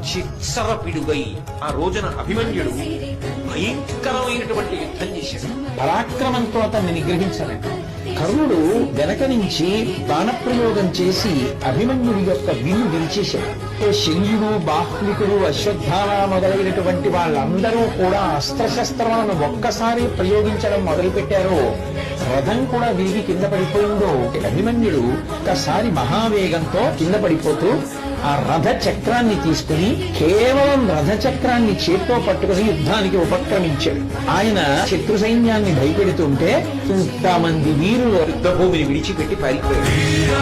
చిత్సరపిడుగై ఆ రోజున అభిమన్యుడు భయంకరమైనటువంటి యుద్ధం చేశాడు. పరాక్రమంతో అతన్ని నిగ్రహించాలండి. కర్ణుడు వెనక నుంచి బాణప్రయోగం చేసి అభిమన్యుడి యొక్క విల్లు విరిచేశాడు. శల్యుడు, బాహ్లికుడు, అశ్వత్థామ మొదలైనటువంటి వాళ్ళందరూ కూడా అస్త్రశస్త్రాలను ఒక్కసారి ప్రయోగించడం మొదలుపెట్టారో రథం కూడా విరిగి కింద పడిపోయిందో అభిమన్యుడు ఒక్కసారి మహావేగంతో కింద పడిపోతూ ఆ రథ చక్రాన్ని తీసుకుని కేవలం రథ చక్రాన్ని చేత్తో పట్టుకుని యుద్ధానికి ఉపక్రమించాడు. ఆయన శత్రు సైన్యాన్ని భయపెడుతుంటే ఇంతమంది వీరులు యుద్ధ భూమిని విడిచిపెట్టి పారిపోయాడు.